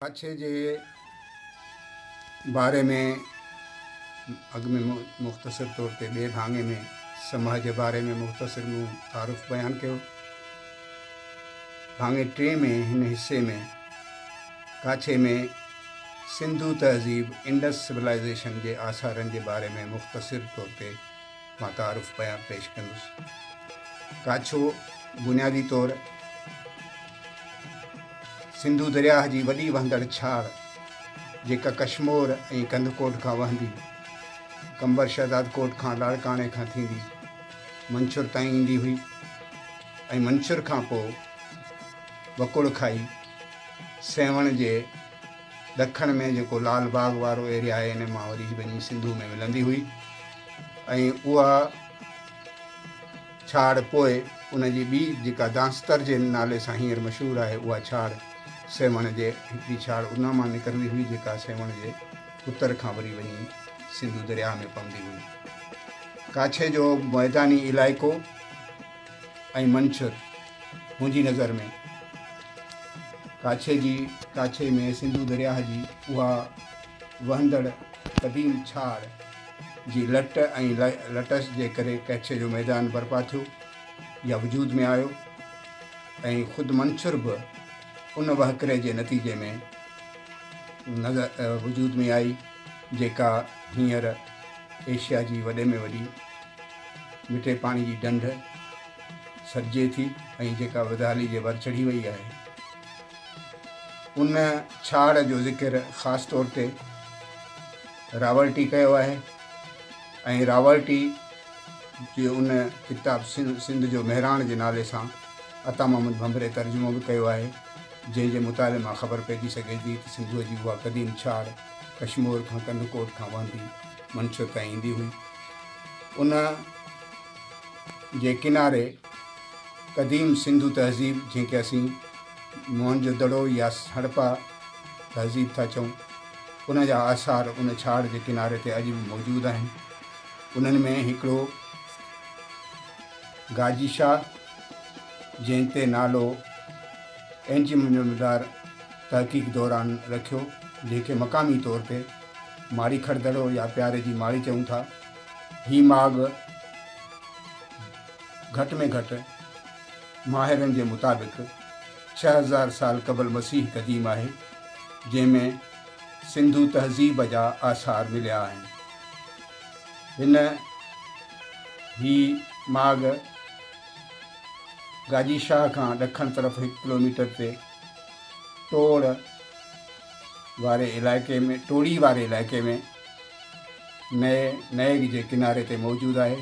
कच्छ जे बारे में अॻ में मुख़्तसिर तौर ते ॿिए भाङे में समाज जे बारे में मुख़्तसिर मूं तारुफ़ बयानु कयो। भाङे 3 में हिन हिस्से में काछे में सिंधु तहज़ीब इंडस सिविलाइज़ेशन जे आसारनि जे बारे में मुख़्तसिर तौर ते मां तारुफ़ बयानु पेश कंदुसि। काछो बुनियादी तौर सिंधु दरिया जी वॾी वहंदड़ छाड़ जेका कश्मोर ऐं कंदकोट खां वहंदी, कंबर शहदाद कोट खां लाड़काणे खां थींदी मंछुर ताईं ईंदी हुई ऐं मंछुर खां पोइ वकुड़ खाई सेवण जे ॾखण में जेको लाल बाग वारो एरिया आहे इन मां वरी वञी सिंधु में मिलंदी हुई ऐं उहा छाड़ पोइ उन जी ॿी जेका दांस्तर जे नाले सां हींअर मशहूरु आहे उहा छाड़ सेवण जे हिकिड़ी छाड़ उन मां निकिरंदी हुई जेका सेवण जे उत्तर खां वरी वञी सिंधु दरिया में पवंदी हुई। काछे जो मैदानी इलाइक़ो ऐं मंछुर मुंहिंजी नज़र में काछे में सिंधु दरिया जी उहा वहंदड़ क़दीम छाड़ जी लट ऐं लटस जे करे कच्छ जो मैदान बर्पा थियो या वजूद में आयो ऐं ख़ुदि मंछुर बि उन वहकिरे जे नतीजे में वजूद में आई जेका हींअर एशिया जी वॾे में वॾी मिठे पाणी जी ढंढ सॾिजे थी ऐं जेका वदाली जे वर चढ़ी वई आहे। उन छाड़ जो ज़िक्र ख़ासि तौर ते रावल्टी कयो आहे ऐं रावल्टी जो उन किताब सिंध जो मेहराण जे नाले सां अता मोहम्मद भंभरे तर्जुमो बि कयो आहे, जंहिंजे मुताले मां ख़बर पइजी सघे थी त सिंधुअ जी उहा क़दीम छाड़ कश्मीर खां कंदकोट खां वहंदी मंछुर ताईं ईंदी हुई। उन जे किनारे क़दीम सिंधु तहज़ीब जंहिंखे असीं मोहनजोदड़ो या हड़प्पा तहज़ीब था चऊं, उन जा आसार उन छाड़ जे किनारे ते अॼु बि मौजूदु आहिनि। उन्हनि में हिकिड़ो गाजी शाह जंहिं ते नालो एंजी मुजमदार तहक़ीक़ दौरान रखियो, जंहिंखे मक़ामी तौर ते माड़ी खड़दड़ो या प्यारे जी माड़ी चऊं था। ही माॻ घटि में घटि माहिरनि जे मुताबिक़ 6000 साल क़बल मसीह क़दीम आहे, जंहिंमें सिंधु तहज़ीब जा आसार मिलिया आहिनि। ही माॻ गाजी शाह खां ॾखण तरफ़ 1 किलोमीटर ते टोड़ी वारे इलाइक़े में नए जे किनारे ते मौजूदु आहे।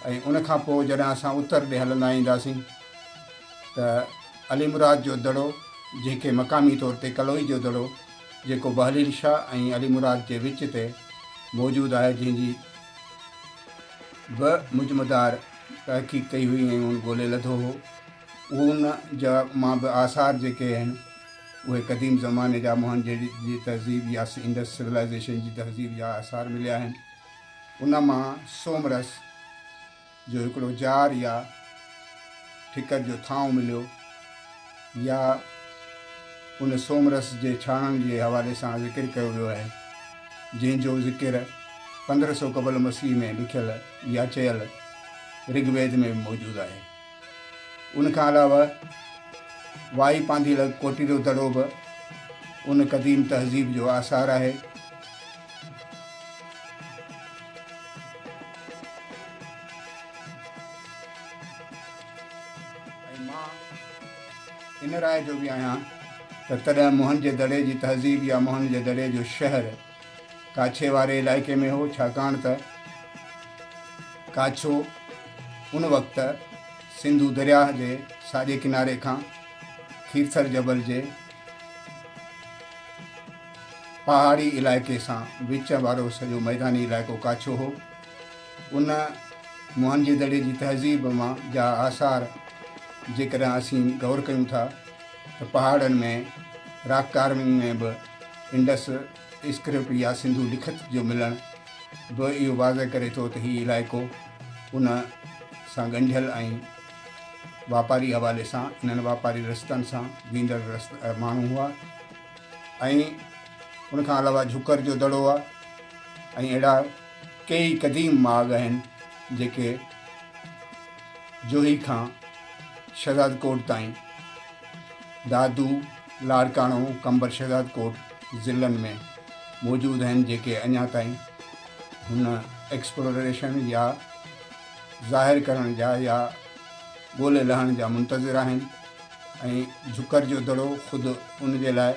ऐं उन खां पोइ जॾहिं असां उत्तर ॾे हलंदा ईंदासीं त अलीमुराद जो दड़ो, जंहिंखे मक़ामी तौर ते कलोई जो दड़ो, जेको बहलील शाह ऐं अलीमुराद जे विच ते मौजूदु आहे, जंहिंजी ॿ मुजमदार तहक़ीक़ कई हुई ऐं उन ॻोल्हे लधो हो। उन जा मां बि आसार जेके आहिनि उहे क़दीम ज़माने जा मोहन जी तहज़ीब या इंडस सिविलाइज़ेशन जी तहज़ीब जा आसार मिलिया आहिनि। उन मां सोमरस जो हिकिड़ो जार या ठिकर जो थांव मिलियो, या उन सोमरस जे छाणनि जे हवाले सां ज़िक्र कयो वियो आहे, जंहिंजो ज़िक्र 1500 क़बल मसीह में लिखियल या चयल ऋग्वेद में मौजूदु आहे। उनखां अलावा वाई पांधील कोटीरो दड़ो बि उन क़दीम तहज़ीब जो आसार आहे। ऐं मां इन राय जो बि आहियां त तॾहिं मोहन जे दड़े जी तहज़ीब या मोहन जे दड़े जो शहर काछे वारे इलाइक़े में हो, छाकाणि त काछो उन वक़्तु सिंधु दरिया जे साॼे किनारे खां खीरथर जबल जे पहाड़ी इलाइक़े सां विच वारो सॼो मैदानी इलाइक़ो काछो हो। उन मोहन जे दड़े जी तहज़ीब मां जा आसार जेकॾहिं असीं गौर कयूं था त पहाड़नि में रॉक कार्विंग में बि इंडस स्क्रिप्ट या सिंधु लिखत जो मिलणु बि इहो वाज़ह करे थो त हीउ इलाइक़ो उन सां ॻंढियल ऐं वापारी हवाले सां इन्हनि वापारी रस्तनि सां वेंदड़ माण्हू हुआ ऐं उनखां अलावा झुकर जो दड़ो आहे ऐं अहिड़ा कई क़दीम माॻ आहिनि जेके जोही खां शहज़ाद कोट ताईं दादू लाड़काणो कंबर शहज़ाद कोट ज़िलनि में मौजूदु आहिनि, जेके अञा ताईं हुन एक्सप्लोरेशन या ज़ाहिर करण जा या ॻोल्हे लहण जा मुंतज़िर आहिनि। ऐं झुकर जो दड़ो ख़ुदि उन जे लाइ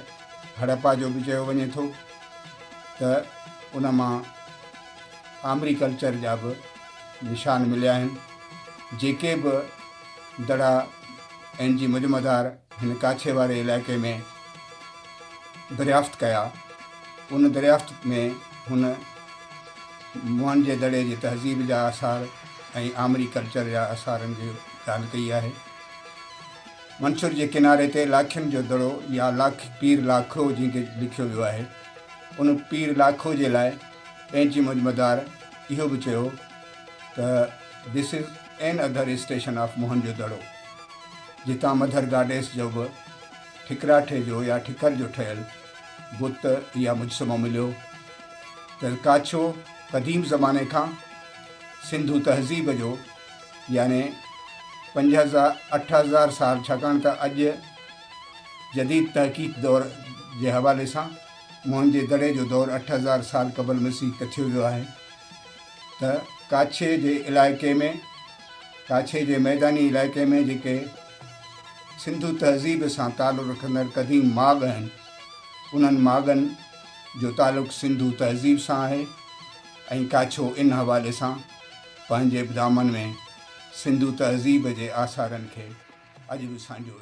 हड़प्पा जो बि चयो वञे थो त उन मां आमरी कल्चर जा बि निशान मिलिया आहिनि। जेके बि दड़ा ऐं जी मुजमदार हिन काछे वारे इलाइक़े में दरियाफ़्त कया, उन दरियाफ़्त में हुन मुअनि जे दड़े जी तहज़ीब जा आसार ऐं आमरी कल्चर जा आसारनि जी ॻाल्हि कई आहे। मंसूर जे किनारे ते लाखियुनि जो दड़ो या पीर लाखो जंहिंखे लिखियो वियो आहे, उन पीर लाखो जे लाइ पंहिंजी मुजमदार इहो बि चयो त this is an other station of Mohan जो दड़ो, जितां मदर गाडेस जो बि ठिकराठे जो या ठिकर जो ठहियल बुत या मुजसमो मिलियो। त काछो क़दीम ज़माने खां सिंधू तहज़ीब जो याने 5000-8000 साल, छाकाणि त अॼु जदीद तहक़ीक़ दौर जे हवाले सां मोहन जे दड़े जो दौरु 8000 साल क़बल मसीह कथियो वियो आहे। त काछे जे इलाइक़े में, काछे जे मैदानी इलाइक़े में जेके सिंधू तहज़ीब सां तालुक़ु रखंदड़ क़दीम माॻ आहिनि, उन्हनि माॻनि जो तालुक़ु सिंधू तहज़ीब सां आहे। ऐं काछो इन हवाले सां पंहिंजे दामन में सिंधू तहज़ीब जे आसारनि खे अॼु बि सांजो